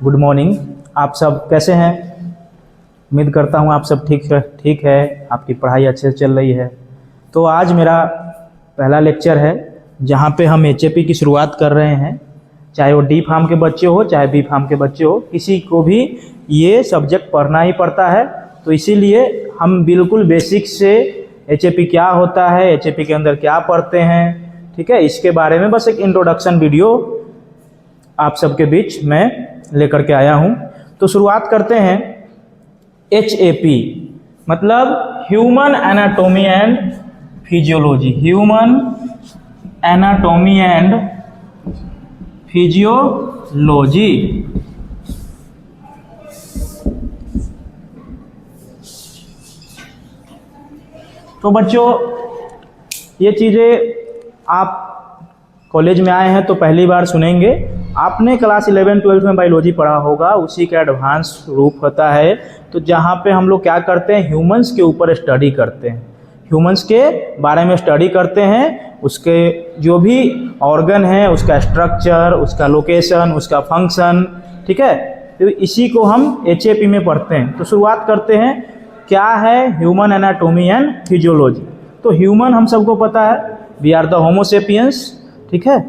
Good morning. आप सब कैसे हैं? उम्मीद करता हूं आप सब ठीक है, आपकी पढ़ाई अच्छे से चल रही है। तो आज मेरा पहला लेक्चर है जहां पे हम एचएपी की शुरुआत कर रहे हैं। चाहे वो डी फार्म के बच्चे हो चाहे बी फार्म के बच्चे हो, किसी को भी ये सब्जेक्ट पढ़ना ही पड़ता है। तो इसीलिए हम बिल्कुल बेसिक से एचएपी क्या होता है, एचएपी के अंदर क्या पढ़ते हैं, ठीक है, इसके बारे में बस एक इंट्रोडक्शन वीडियो आप सबके बीच मैं लेकर के आया हूं। तो शुरुआत करते हैं। एचएपी मतलब human anatomy and physiology, human anatomy and physiology. तो बच्चों, ये चीज़ें आप कॉलेज में आए हैं तो पहली बार सुनेंगे। आपने क्लास 11-12 में बायोलॉजी पढ़ा होगा, उसी का एडवांस रूप होता है। तो जहाँ पे हम लोग क्या करते हैं, ह्यूमंस के ऊपर स्टडी करते हैं, ह्यूमंस के बारे में स्टडी करते हैं, उसके जो भी ऑर्गन है उसका स्ट्रक्चर, उसका लोकेशन, उसका फंक्शन, ठीक है। तो इसी को हम एचएपी में पढ़ते हैं। तो शुरुआत करते हैं, क्या है ह्यूमन एनाटॉमी एंड फिजियोलॉजी। तो ह्यूमन हम सबको पता है, we are the Homo sapiens, ठीक है।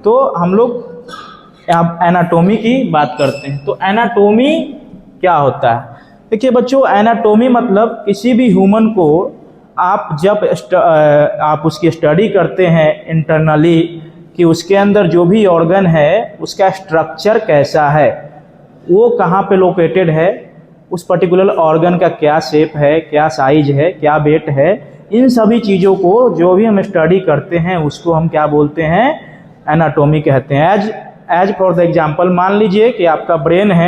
तो हम लोग अब एनाटॉमी की बात करते हैं। तो एनाटॉमी क्या होता है? देखिए बच्चों, एनाटॉमी मतलब किसी भी ह्यूमन को आप जब आप उसकी स्टडी करते हैं इंटरनली, कि उसके अंदर जो भी ऑर्गन है उसका स्ट्रक्चर कैसा है, वो कहाँ पे लोकेटेड है, उस पर्टिकुलर ऑर्गन का क्या शेप है, क्या साइज है, क्या वेट है, इन सभी चीज़ों को जो भी हम स्टडी करते हैं उसको हम क्या बोलते हैं, एनाटॉमी कहते हैं। एज फॉर द एग्जाम्पल, मान लीजिए कि आपका ब्रेन है,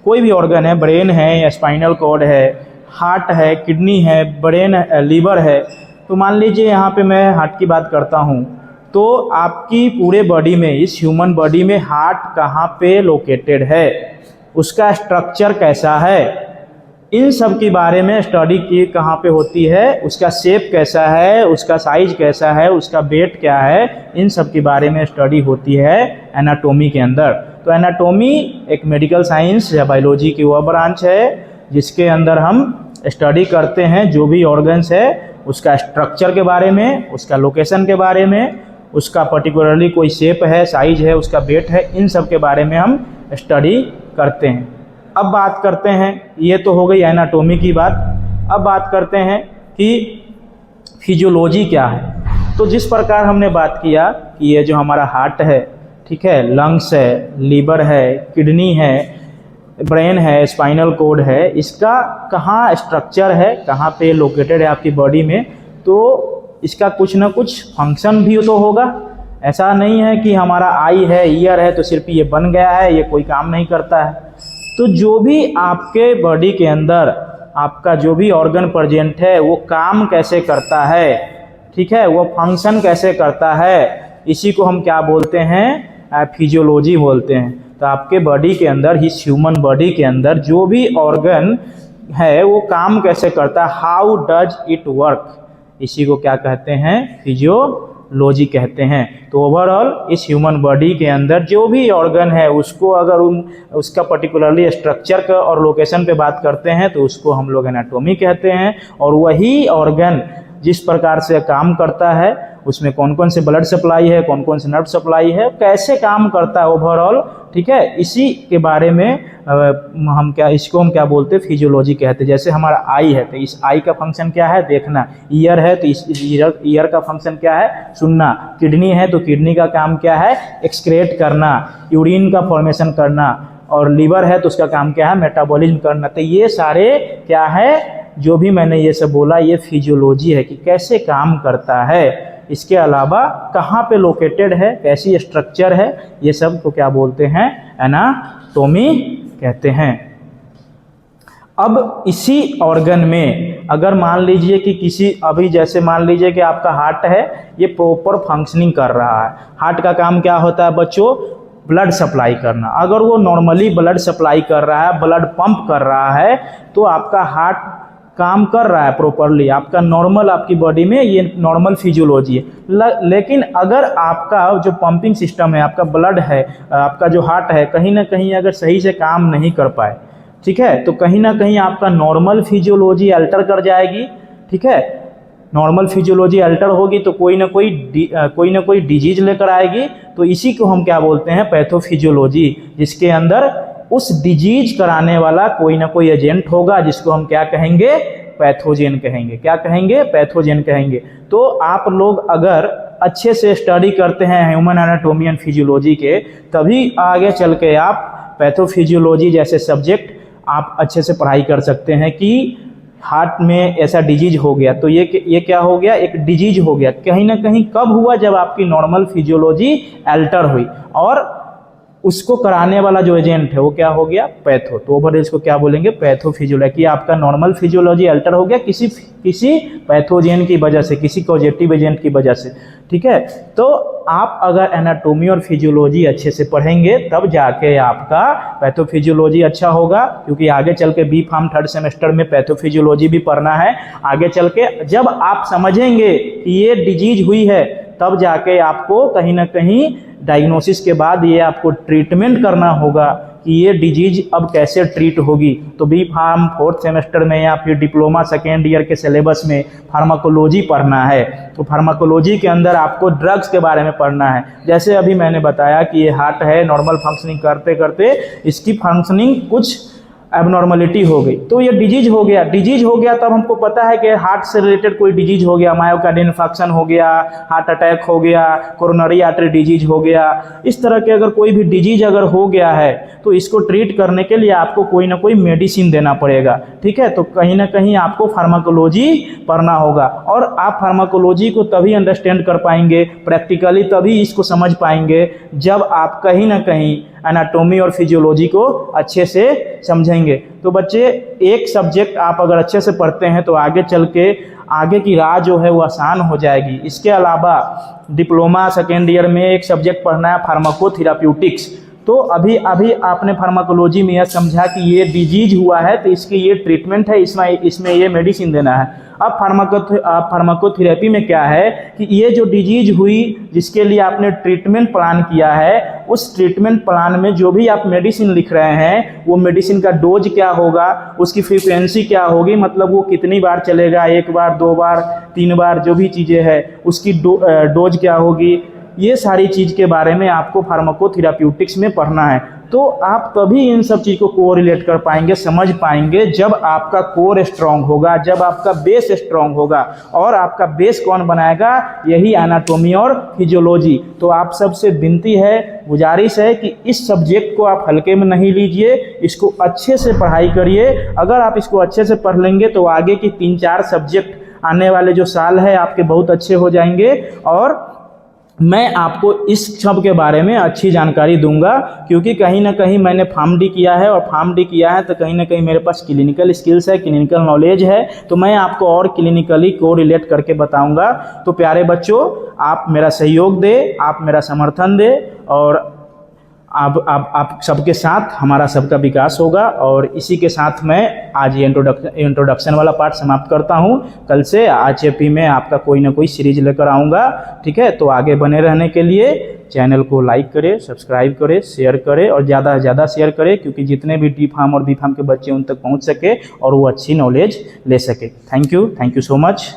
कोई भी ऑर्गन है, ब्रेन है या स्पाइनल कॉर्ड है, हार्ट है, किडनी है, ब्रेन लीवर है। तो मान लीजिए यहाँ पे मैं हार्ट की बात करता हूँ, तो आपकी पूरे बॉडी में, इस ह्यूमन बॉडी में हार्ट कहाँ पे लोकेटेड है, उसका स्ट्रक्चर कैसा है, इन सब के बारे में स्टडी की कहाँ पे होती है, उसका शेप कैसा है, उसका साइज कैसा है, उसका वेट क्या है, इन सब के बारे में स्टडी होती है एनाटॉमी के अंदर। तो एनाटॉमी एक मेडिकल साइंस या बायोलॉजी की वह ब्रांच है जिसके अंदर हम स्टडी करते हैं जो भी ऑर्गन्स है उसका स्ट्रक्चर के बारे में, उसका लोकेशन के बारे में, उसका पर्टिकुलरली कोई शेप है, साइज है, उसका वेट है, इन सब के बारे में हम स्टडी करते हैं। अब बात करते हैं, ये तो हो गई एनाटॉमी की बात। अब बात करते हैं कि फिजियोलॉजी क्या है। तो जिस प्रकार हमने बात किया कि ये जो हमारा हार्ट है, ठीक है, लंग्स है, लीवर है, किडनी है, ब्रेन है, स्पाइनल कॉर्ड है, इसका कहाँ स्ट्रक्चर है, कहाँ पे लोकेटेड है आपकी बॉडी में, तो इसका कुछ ना कुछ फंक्शन भी तो होगा। ऐसा नहीं है कि हमारा आई है, ईयर है, तो सिर्फ ये बन गया है, ये कोई काम नहीं करता है। तो जो भी आपके बॉडी के अंदर आपका जो भी ऑर्गन प्रेजेंट है वो काम कैसे करता है, ठीक है, वो फंक्शन कैसे करता है, इसी को हम क्या बोलते हैं, फिजियोलॉजी बोलते हैं। तो आपके बॉडी के अंदर, इस ह्यूमन बॉडी के अंदर जो भी ऑर्गन है वो काम कैसे करता है, हाउ डज इट वर्क, इसी को क्या कहते हैं, फिजियोलॉजी कहते हैं। तो ओवरऑल इस ह्यूमन बॉडी के अंदर जो भी ऑर्गन है उसको अगर उसका पर्टिकुलरली स्ट्रक्चर का और लोकेशन पे बात करते हैं तो उसको हम लोग एनाटॉमी कहते हैं। और वही ऑर्गन जिस प्रकार से काम करता है, उसमें कौन कौन से ब्लड सप्लाई है, कौन कौन से नर्व सप्लाई है, कैसे काम करता है ओवरऑल, ठीक है, इसी के बारे में इसको हम क्या बोलते हैं, फिजियोलॉजी कहते हैं। जैसे हमारा आई है तो इस आई का फंक्शन क्या है, देखना। ईयर है तो इस ईयर का फंक्शन क्या है, सुनना। किडनी है तो किडनी का काम क्या है, एक्सक्रेट करना, यूरिन का फॉर्मेशन करना। और लीवर है तो उसका काम क्या है, मेटाबॉलिज्म करना। तो ये सारे क्या है, जो भी मैंने ये सब बोला, ये फिजियोलॉजी है कि कैसे काम करता है। इसके अलावा कहाँ पे लोकेटेड है, कैसी स्ट्रक्चर है, ये सब को क्या बोलते हैं, एनाटॉमी कहते हैं। अब इसी ऑर्गन में अगर मान लीजिए कि अभी जैसे मान लीजिए कि आपका हार्ट है, ये प्रॉपर फंक्शनिंग कर रहा है। हार्ट का काम क्या होता है बच्चों, ब्लड सप्लाई करना। अगर वो नॉर्मली ब्लड सप्लाई कर रहा है, ब्लड पंप कर रहा है, तो आपका हार्ट काम कर रहा है प्रॉपरली, आपका नॉर्मल, आपकी बॉडी में ये नॉर्मल फिजियोलॉजी है। लेकिन अगर आपका जो पंपिंग सिस्टम है, आपका ब्लड है, आपका जो हार्ट है, कहीं ना कहीं अगर सही से काम नहीं कर पाए, ठीक है, तो कहीं ना कहीं आपका नॉर्मल फिजियोलॉजी अल्टर कर जाएगी। ठीक है, नॉर्मल फिजियोलॉजी अल्टर होगी तो कोई ना कोई डिजीज लेकर आएगी। तो इसी को हम क्या बोलते हैं, पैथोफिजियोलॉजी, जिसके अंदर उस डिजीज कराने वाला कोई ना कोई एजेंट होगा, जिसको हम क्या कहेंगे, पैथोजेन कहेंगे। क्या कहेंगे, पैथोजेन कहेंगे। तो आप लोग अगर अच्छे से स्टडी करते हैं ह्यूमन एनाटॉमी एंड फिजियोलॉजी के, तभी आगे चल के आप पैथोफिजियोलॉजी जैसे सब्जेक्ट आप अच्छे से पढ़ाई कर सकते हैं कि हार्ट में ऐसा डिजीज हो गया, तो ये क्या हो गया, एक डिजीज हो गया। कहीं ना कहीं कब हुआ, जब आपकी नॉर्मल फिजियोलॉजी अल्टर हुई, और उसको कराने वाला जो एजेंट है वो क्या हो गया, पैथो। तो ओवरऑल इसको क्या बोलेंगे, पैथोफिजियोलॉजी। कि आपका नॉर्मल फिजियोलॉजी अल्टर हो गया किसी पैथोजेन की वजह से, किसी पॉजिटिव एजेंट की वजह से। ठीक है, तो आप अगर एनाटॉमी और फिजियोलॉजी अच्छे से पढ़ेंगे तब जाके आपका पैथोफिजियोलॉजी अच्छा होगा, क्योंकि आगे चल के बी फार्म 3rd सेमेस्टर में पैथोफिजियोलॉजी भी पढ़ना है। आगे चल के जब आप समझेंगे कि ये डिजीज हुई है, तब जाके आपको कहीं ना कहीं डायग्नोसिस के बाद ये आपको ट्रीटमेंट करना होगा कि ये डिजीज अब कैसे ट्रीट होगी। तो बी फार्म 4th सेमेस्टर में या फिर डिप्लोमा 2nd ईयर के सिलेबस में फार्माकोलॉजी पढ़ना है। तो फार्माकोलॉजी के अंदर आपको ड्रग्स के बारे में पढ़ना है। जैसे अभी मैंने बताया कि ये हार्ट है, नॉर्मल फंक्शनिंग करते करते इसकी फंक्शनिंग कुछ एबनॉर्मलिटी हो गई, तो ये डिजीज हो गया। तब हमको पता है कि हार्ट से रिलेटेड कोई डिजीज हो गया, मायोकार्डियल इन्फेक्शन हो गया, हार्ट अटैक हो गया, कोरोनरी आर्टरी डिजीज हो गया। इस तरह के अगर कोई भी डिजीज अगर हो गया है तो इसको ट्रीट करने के लिए आपको कोई ना कोई मेडिसिन देना पड़ेगा। ठीक है, तो कहीं ना कहीं आपको फार्माकोलॉजी पढ़ना होगा, और आप फार्माकोलॉजी को तभी अंडरस्टैंड कर पाएंगे, प्रैक्टिकली तभी इसको समझ पाएंगे, जब आप कहीं ना कहीं एनाटॉमी और फिजियोलॉजी को अच्छे से समझेंगे। तो बच्चे, एक सब्जेक्ट आप अगर अच्छे से पढ़ते हैं तो आगे चल के आगे की राह जो है वो आसान हो जाएगी। इसके अलावा डिप्लोमा 2nd ईयर में एक सब्जेक्ट पढ़ना है फार्माकोथेराप्यूटिक्स। तो अभी आपने फार्माकोलॉजी में यह समझा कि ये डिजीज हुआ है तो इसकी ये ट्रीटमेंट है, इसमें ये मेडिसिन देना है। अब फार्माकोथेरेपी में क्या है कि ये जो डिजीज हुई जिसके लिए आपने ट्रीटमेंट प्लान किया है, उस ट्रीटमेंट प्लान में जो भी आप मेडिसिन लिख रहे हैं, वो मेडिसिन का डोज क्या होगा, उसकी फ्रीक्वेंसी क्या होगी, मतलब वो कितनी बार चलेगा, 1 बार, 2 बार, 3 बार, जो भी चीज़ें हैं उसकी डोज क्या होगी, ये सारी चीज़ के बारे में आपको फार्माकोथेराप्यूटिक्स में पढ़ना है। तो आप तभी इन सब चीज़ को कोरिलेट कर पाएंगे, समझ पाएंगे, जब आपका कोर स्ट्रांग होगा, जब आपका बेस स्ट्रांग होगा। और आपका बेस कौन बनाएगा, यही एनाटॉमी और फिजियोलॉजी। तो आप सबसे विनती है, गुजारिश है कि इस सब्जेक्ट को आप हल्के में नहीं लीजिए, इसको अच्छे से पढ़ाई करिए। अगर आप इसको अच्छे से पढ़ लेंगे तो आगे की 3-4 सब्जेक्ट आने वाले जो साल है आपके बहुत अच्छे हो जाएंगे। और मैं आपको इस सब के बारे में अच्छी जानकारी दूंगा, क्योंकि कहीं ना कहीं मैंने फार्म-डी किया है, और फार्म-डी किया है तो कहीं ना कहीं मेरे पास क्लिनिकल स्किल्स है, क्लिनिकल नॉलेज है, तो मैं आपको और क्लिनिकली को रिलेट करके बताऊंगा। तो प्यारे बच्चों, आप मेरा सहयोग दें, आप मेरा समर्थन दें, और आप सबके साथ हमारा सबका विकास होगा। और इसी के साथ मैं आज ये इंट्रोडक्शन वाला पार्ट समाप्त करता हूँ। कल से HFP में आपका कोई ना कोई सीरीज लेकर आऊँगा। ठीक है, तो आगे बने रहने के लिए चैनल को लाइक करें, सब्सक्राइब करें, शेयर करें, और ज़्यादा से ज़्यादा शेयर करें, क्योंकि जितने भी डी फार्म और बी फार्म के बच्चे उन तक पहुँच सके और वो अच्छी नॉलेज ले सके। Thank you so much.